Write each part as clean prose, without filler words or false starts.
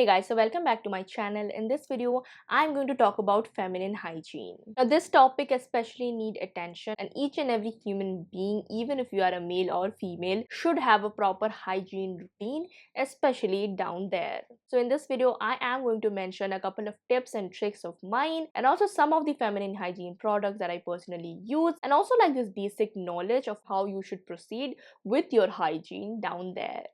Hey guys, so welcome back to my channel. In this video, I'm going to talk about feminine hygiene. Now this topic especially need attention, and each and every human being, even if you are a male or female, should have a proper hygiene routine, especially down there. So in this video, I am going to mention a couple of tips and tricks of mine, and also some of the feminine hygiene products that I personally use, and also like this basic knowledge of how you should proceed with your hygiene down there.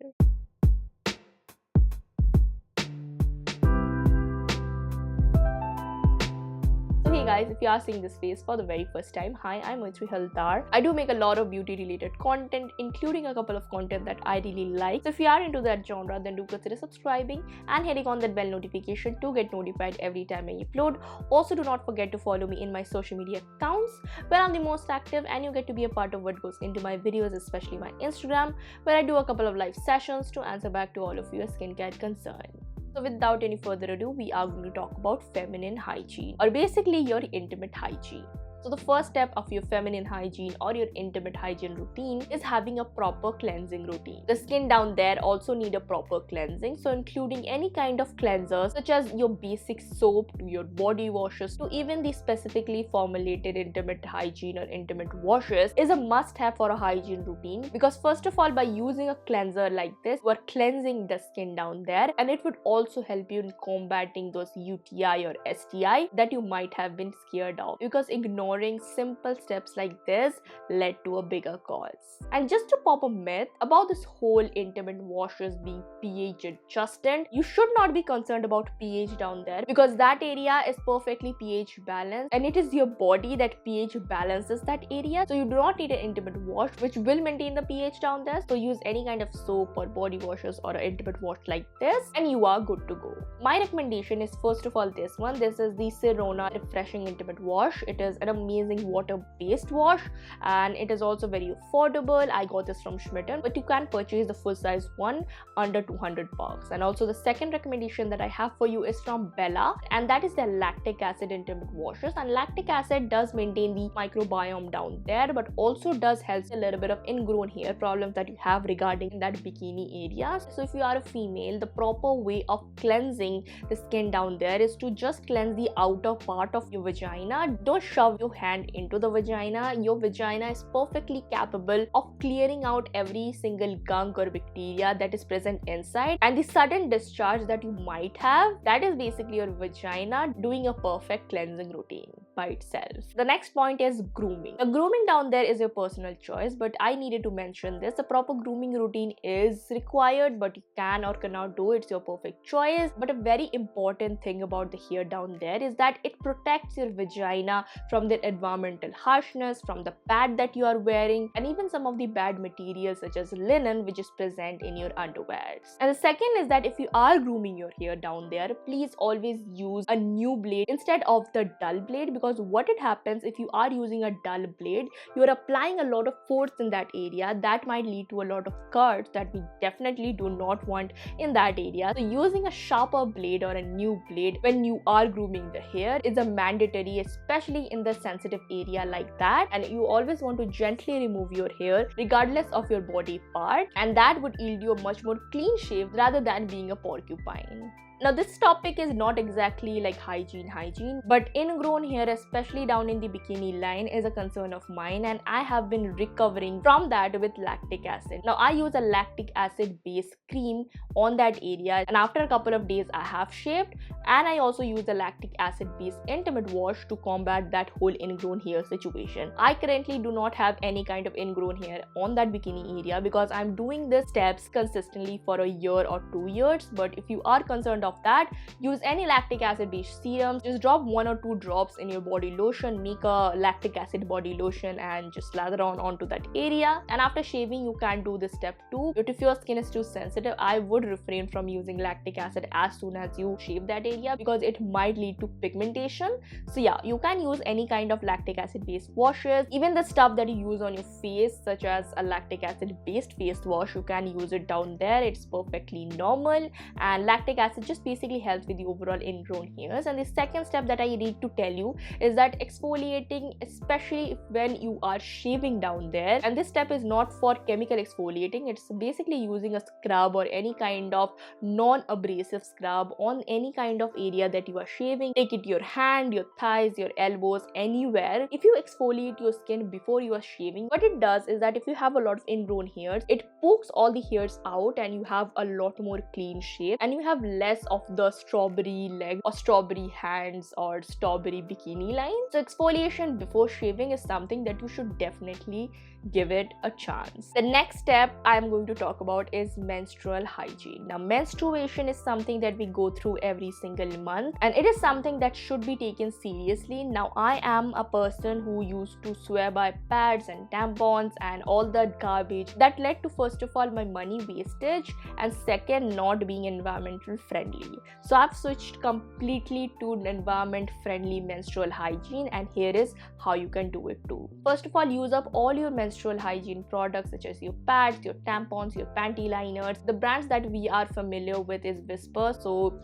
So hey guys, if you are seeing this face for the very first time, hi, I'm Maitrayee Halder. I do make a lot of beauty related content, including a couple of content that I really like. So if you are into that genre, then do consider subscribing and hitting on that bell notification to get notified every time I upload. Also, do not forget to follow me in my social media accounts where I'm the most active, and you get to be a part of what goes into my videos, especially my Instagram, where I do a couple of live sessions to answer back to all of your skincare concerns. So without any further ado, we are going to talk about feminine hygiene, or basically your intimate hygiene. So the first step of your feminine hygiene or your intimate hygiene routine is having a proper cleansing routine. The skin down there also need a proper cleansing, so including any kind of cleansers such as your basic soap to your body washes to even the specifically formulated intimate hygiene or intimate washes is a must-have for a hygiene routine, because first of all, by using a cleanser like this, you are cleansing the skin down there, and it would also help you in combating those UTI or STI that you might have been scared of, because ignoring simple steps like this led to a bigger cause. And just to pop a myth about this whole intimate washes being pH adjusted, you should not be concerned about pH down there, because that area is perfectly pH balanced, and it is your body that pH balances that area. So you do not need an intimate wash which will maintain the pH down there. So use any kind of soap or body washes or an intimate wash like this and you are good to go. My recommendation is first of all this one. This is the Sirona Refreshing Intimate Wash. It is an amazing water-based wash, and it is also very affordable. I got this from Schmitten, but you can purchase the full size one under 200 bucks. And also the second recommendation that I have for you is from Bella, and that is the lactic acid intimate washes. And lactic acid does maintain the microbiome down there, but also does help a little bit of ingrown hair problems that you have regarding that bikini area. So if you are a female, the proper way of cleansing the skin down there is to just cleanse the outer part of your vagina. Don't shove your hand into the vagina. Your vagina is perfectly capable of clearing out every single gunk or bacteria that is present inside, and the sudden discharge that you might have, that is basically your vagina doing a perfect cleansing routine by itself. The next point is grooming. The grooming down there is your personal choice, but I needed to mention this. The proper grooming routine is required, but you can or cannot do it. It's your perfect choice. But a very important thing about the hair down there is that it protects your vagina from the environmental harshness, from the pad that you are wearing, and even some of the bad materials such as linen which is present in your underwears. And the second is that if you are grooming your hair down there, please always use a new blade instead of the dull blade, because what it happens if you are using a dull blade, you are applying a lot of force in that area that might lead to a lot of cuts that we definitely do not want in that area. So using a sharper blade or a new blade when you are grooming the hair is a mandatory, especially in the sensitive area like that. And you always want to gently remove your hair regardless of your body part, and that would yield you a much more clean shave rather than being a porcupine. Now this topic is not exactly like hygiene, but ingrown hair, especially down in the bikini line, is a concern of mine, and I have been recovering from that with lactic acid. Now I use a lactic acid based cream on that area, and after a couple of days I have shaved, and I also use a lactic acid based intimate wash to combat that whole ingrown hair situation. I currently do not have any kind of ingrown hair on that bikini area because I'm doing these steps consistently for a year or 2 years. But if you are concerned of that, use any lactic acid based serum. Just drop 1 or 2 drops in your body lotion, make a lactic acid body lotion, and just lather onto that area. And after shaving, you can do this step too. But if your skin is too sensitive, I would refrain from using lactic acid as soon as you shave that area, because it might lead to pigmentation. So yeah, you can use any kind of lactic acid based washes. Even the stuff that you use on your face, such as a lactic acid based face wash, you can use it down there. It's perfectly normal, and lactic acid just basically helps with the overall ingrown hairs. And the second step that I need to tell you is that exfoliating, especially when you are shaving down there, and this step is not for chemical exfoliating, it's basically using a scrub or any kind of non-abrasive scrub on any kind of area that you are shaving. Take it your hand, your thighs, your elbows, anywhere. If you exfoliate your skin before you are shaving, what it does is that if you have a lot of ingrown hairs, it pokes all the hairs out and you have a lot more clean shave, and you have less of the strawberry leg or strawberry hands or strawberry bikini line. So exfoliation before shaving is something that you should definitely give it a chance. The next step I'm going to talk about is menstrual hygiene. Now, menstruation is something that we go through every single month, and it is something that should be taken seriously. Now, I am a person who used to swear by pads and tampons and all that garbage that led to, first of all, my money wastage, and second, not being environmental friendly. So I've switched completely to an environment friendly menstrual hygiene, and here is how you can do it too. First of all, use up all your menstrual hygiene products such as your pads, your tampons, your panty liners. The brands that we are familiar with is Whisper, so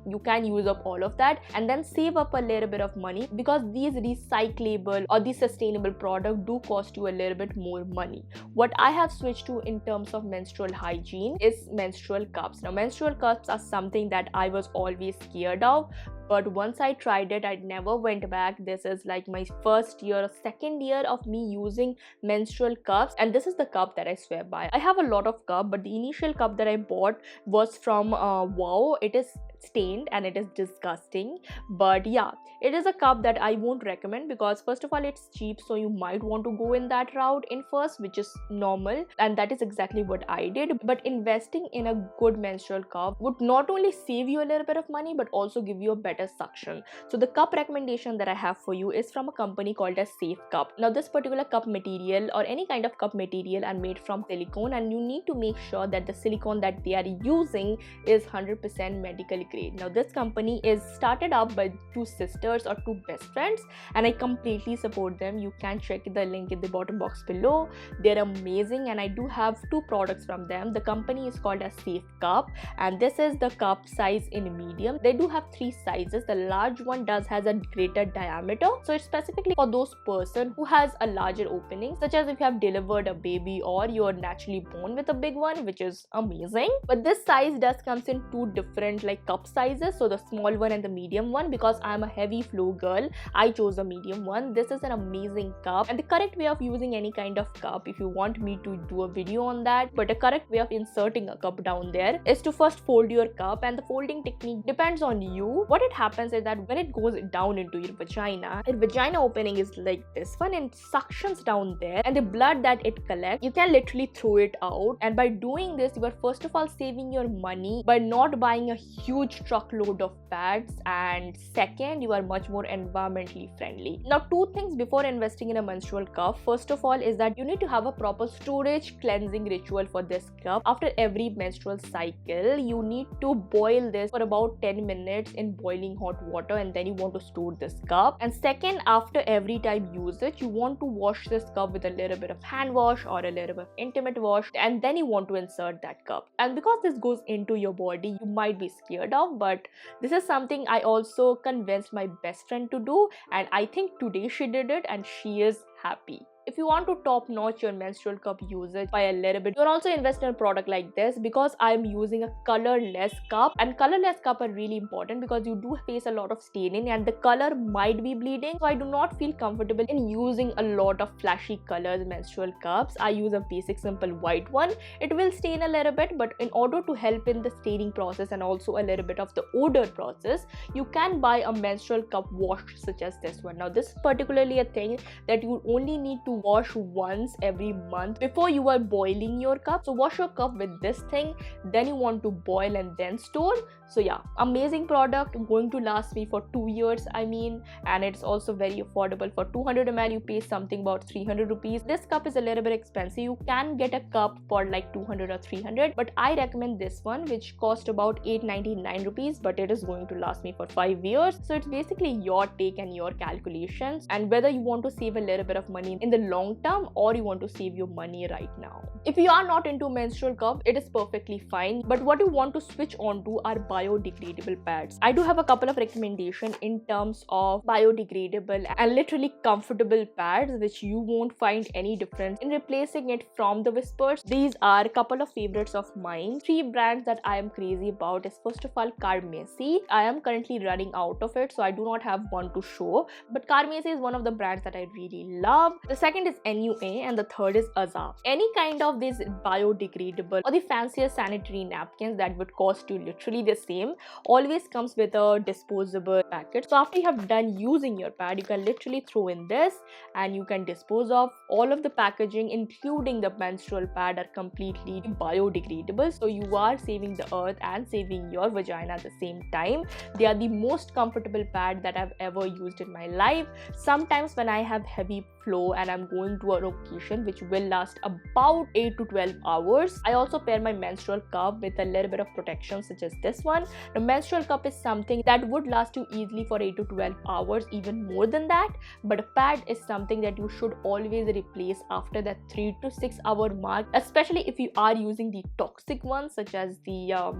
you can use up all of that and then save up a little bit of money, because these recyclable or these sustainable products do cost you a little bit more money. What I have switched to in terms of menstrual hygiene is menstrual cups. Now, menstrual cups are something that I was always scared of, but once I tried it, I never went back. This is like my first year or second year of me using menstrual cups, and this is the cup that I swear by. I have a lot of cups, but the initial cup that I bought was from Wow. It is stained and it is disgusting, but yeah, it is a cup that I won't recommend, because first of all, it's cheap, so you might want to go in that route in first, which is normal, and that is exactly what I did. But investing in a good menstrual cup would not only save you a little bit of money but also give you a better suction. So the cup recommendation that I have for you is from a company called as Safe Cup. Now, this particular cup material or any kind of cup material are made from silicone, and you need to make sure that the silicone that they are using is 100% medically grade. Now, this company is started up by two sisters or two best friends, and I completely support them. You can check the link in the bottom box below. They're amazing, and I do have two products from them. The company is called as Safe Cup, and this is the cup size in medium. They do have three sizes. The large one has a greater diameter, so it's specifically for those person who has a larger opening, such as if you have delivered a baby or you're naturally born with a big one, which is amazing. But this size does comes in two different like cup sizes, so the small one and the medium one. Because I'm a heavy flow girl, I chose the medium one. This is an amazing cup, and the correct way of using any kind of cup, if you want me to do a video on that, but the correct way of inserting a cup down there is to first fold your cup, and the folding technique depends on you. What it happens is that when it goes down into your vagina opening is like this one, and suctions down there, and the blood that it collects, you can literally throw it out. And by doing this, you are first of all saving your money by not buying a huge truckload of pads, and second, you are much more environmentally friendly. Now, two things before investing in a menstrual cup. First of all is that you need to have a proper storage cleansing ritual for this cup. After every menstrual cycle, you need to boil this for about 10 minutes in boiling hot water, and then you want to store this cup. And second, after every time you use it, you want to wash this cup with a little bit of hand wash or a little bit of intimate wash, and then you want to insert that cup. And because this goes into your body, you might be scared of, but this is something I also convinced my best friend to do, and I think today she did it and she is happy. If you want to top notch your menstrual cup usage by a little bit, you can also invest in a product like this, because I'm using a colorless cup, and colorless cup are really important because you do face a lot of staining and the color might be bleeding. So I do not feel comfortable in using a lot of flashy colors menstrual cups. I use a basic simple white one. It will stain a little bit, but in order to help in the staining process and also a little bit of the odor process, you can buy a menstrual cup washed such as this one. Now, this is particularly a thing that you only need to wash once every month before you are boiling your cup. So wash your cup with this thing, then you want to boil and then store. So yeah, amazing product, going to last me for 2 years, and it's also very affordable. For 200 ml you pay something about 300 rupees. This cup is a little bit expensive. You can get a cup for like 200 or 300, but I recommend this one, which cost about 899 rupees, but it is going to last me for 5 years. So it's basically your take and your calculations, and whether you want to save a little bit of money in the long term or you want to save your money right now. If you are not into menstrual cup, it is perfectly fine, but what you want to switch on to are biodegradable pads. I do have a couple of recommendations in terms of biodegradable and literally comfortable pads which you won't find any difference in replacing it from the Whispers. These are a couple of favorites of mine. 3 brands that I am crazy about is first of all Carmesi. I am currently running out of it, so I do not have one to show, but Carmesi is one of the brands that I really love. The second is NUA and the third is Aza. Any kind of these biodegradable or the fancier sanitary napkins that would cost you literally the same always comes with a disposable packet. So after you have done using your pad, you can literally throw in this and you can dispose of. All of the packaging including the menstrual pad are completely biodegradable, so you are saving the earth and saving your vagina at the same time. They are the most comfortable pad that I've ever used in my life. Sometimes when I have heavy flow and I'm going to a occasion which will last about 8 to 12 hours, I also pair my menstrual cup with a little bit of protection such as this one. The menstrual cup is something that would last you easily for 8 to 12 hours, even more than that, but a pad is something that you should always replace after that 3 to 6 hour mark, especially if you are using the toxic ones such as the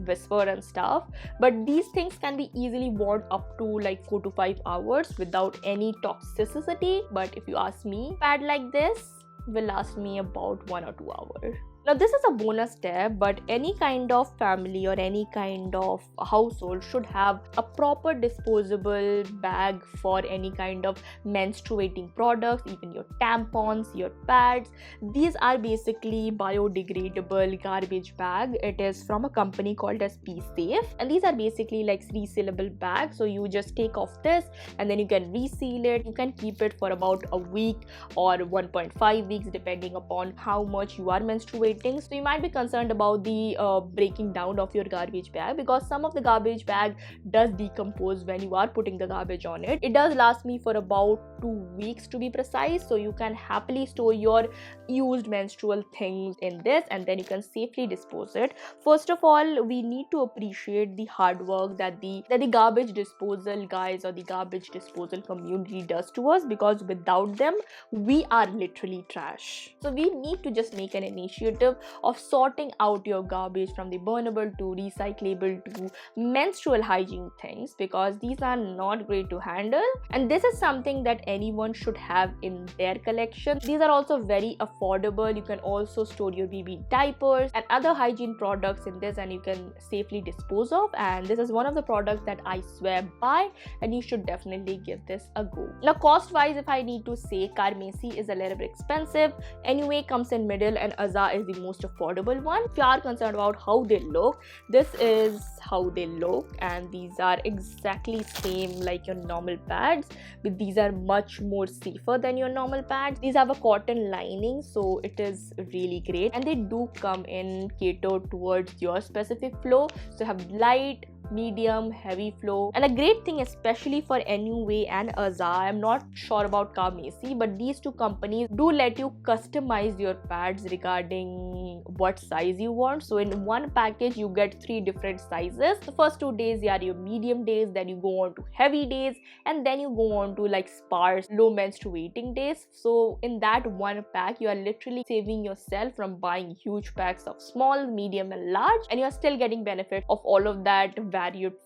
Whisper and stuff. But these things can be easily worn up to like 4 to 5 hours without any toxicity. But if you ask me, pad like this will last me about 1 or 2 hours. Now this is a bonus step, but any kind of family or any kind of household should have a proper disposable bag for any kind of menstruating products, even your tampons, your pads. These are basically biodegradable garbage bag. It is from a company called as Be Safe, and these are basically like resealable bags. So you just take off this and then you can reseal it. You can keep it for about a week or 1.5 weeks depending upon how much you are menstruating. So you might be concerned about the breaking down of your garbage bag, because some of the garbage bag does decompose when you are putting the garbage on it. It does last me for about 2 weeks to be precise, so you can happily store your used menstrual things in this and then you can safely dispose it. First of all, we need to appreciate the hard work that the garbage disposal guys or the garbage disposal community does to us, because without them we are literally trash. So we need to just make an initiative of sorting out your garbage from the burnable to recyclable to menstrual hygiene things, because these are not great to handle, and this is something that anyone should have in their collection. These are also very affordable. You can also store your baby diapers and other hygiene products in this and you can safely dispose of, and this is one of the products that I swear by and you should definitely give this a go. Now cost wise, if I need to say, Carmesi is a little bit expensive, anyway comes in middle, and Aza is the most affordable one. If you are concerned about how they look, this is how they look, and these are exactly same like your normal pads, but these are much more safer than your normal pads. These have a cotton lining, so it is really great, and they do come in catered towards your specific flow, so have light, medium, heavy flow. And a great thing especially for NUA and Aza, I'm not sure about Carmesi, but these two companies do let you customize your pads regarding what size you want. So in one package you get 3 different sizes. The first 2 days are your medium days, then you go on to heavy days, and then you go on to like sparse low menstruating days. So in that one pack you are literally saving yourself from buying huge packs of small, medium and large, and you are still getting benefit of all of that varied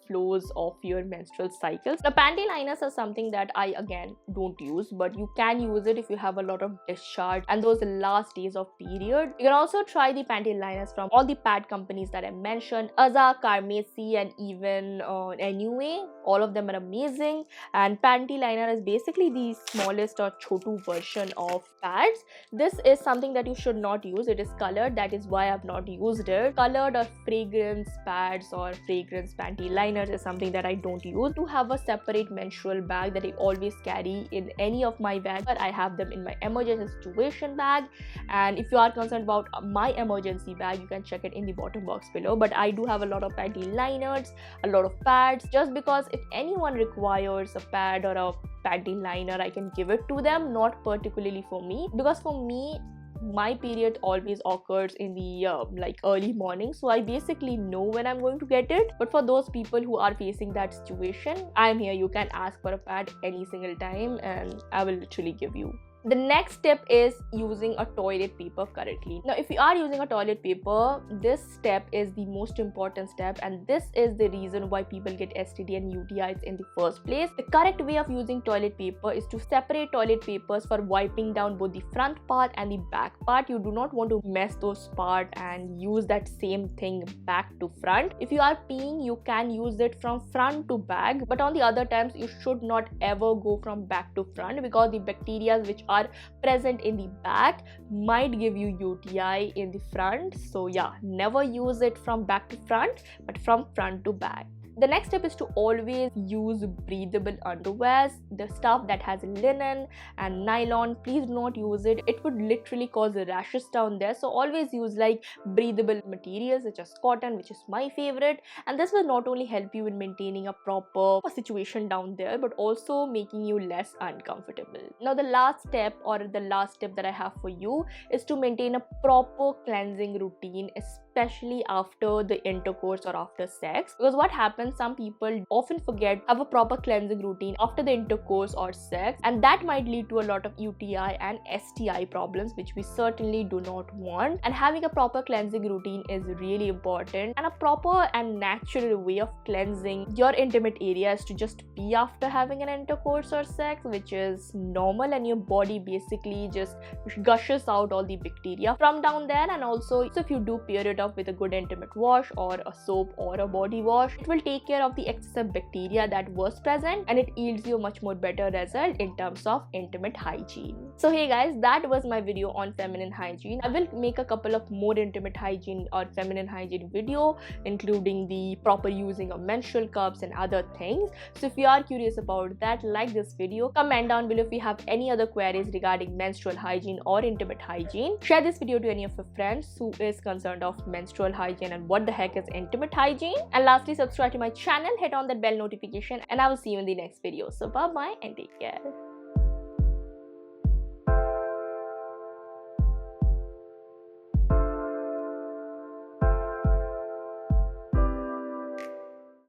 flows of your menstrual cycles. The panty liners are something that I again don't use, but you can use it if you have a lot of discharge and those last days of period. You can also try the panty liners from all the pad companies that I mentioned, Aza, Carmesi and even NUA. All of them are amazing, and panty liner is basically the smallest or chotu version of pads. This is something that you should not use. It is colored, that is why I've not used it. Colored or fragrance pads or fragrance panty liners is something that I don't use. To have a separate menstrual bag that I always carry in any of my bags, but I have them in my emergency situation bag, and if you are concerned about my emergency bag, you can check it in the bottom box below. But I do have a lot of panty liners, a lot of pads, just because if anyone requires a pad or a panty liner, I can give it to them. Not particularly for me, because for me my period always occurs in the like early morning, so I basically know when I'm going to get it. But for those people who are facing that situation, I'm here. You can ask for a pad any single time and I will literally give you. The next step is using a toilet paper correctly. Now, if you are using a toilet paper, this step is the most important step, and this is the reason why people get STD and UTIs in the first place. The correct way of using toilet paper is to separate toilet papers for wiping down both the front part and the back part. You do not want to mess those part and use that same thing back to front. If you are peeing, you can use it from front to back, but on the other times you should not ever go from back to front, because the bacteria which are present in the back might give you UTI in the front. So yeah, never use it from back to front, but from front to back. The next step is to always use breathable underwears. The stuff that has linen and nylon, please do not use it. It would literally cause rashes down there. So always use like breathable materials such as cotton, which is my favorite. And this will not only help you in maintaining a proper situation down there, but also making you less uncomfortable. Now the last step that I have for you is to maintain a proper cleansing routine, especially after the intercourse or after sex. Because what happens, some people often forget have a proper cleansing routine after the intercourse or sex, and that might lead to a lot of UTI and STI problems, which we certainly do not want. And having a proper cleansing routine is really important, and a proper and natural way of cleansing your intimate area is to just pee after having an intercourse or sex, which is normal, and your body basically just gushes out all the bacteria from down there. And also, so if you do pair it up with a good intimate wash or a soap or a body wash, it will take care of the excessive bacteria that was present, and it yields you a much more better result in terms of intimate hygiene. So hey guys, that was my video on feminine hygiene. I will make a couple of more intimate hygiene or feminine hygiene video, including the proper using of menstrual cups and other things. So if you are curious about that, like this video, comment down below if you have any other queries regarding menstrual hygiene or intimate hygiene. Share this video to any of your friends who is concerned of menstrual hygiene and what the heck is intimate hygiene. And lastly, subscribe to my channel, hit on that bell notification, and I will see you in the next video. So bye bye and take care.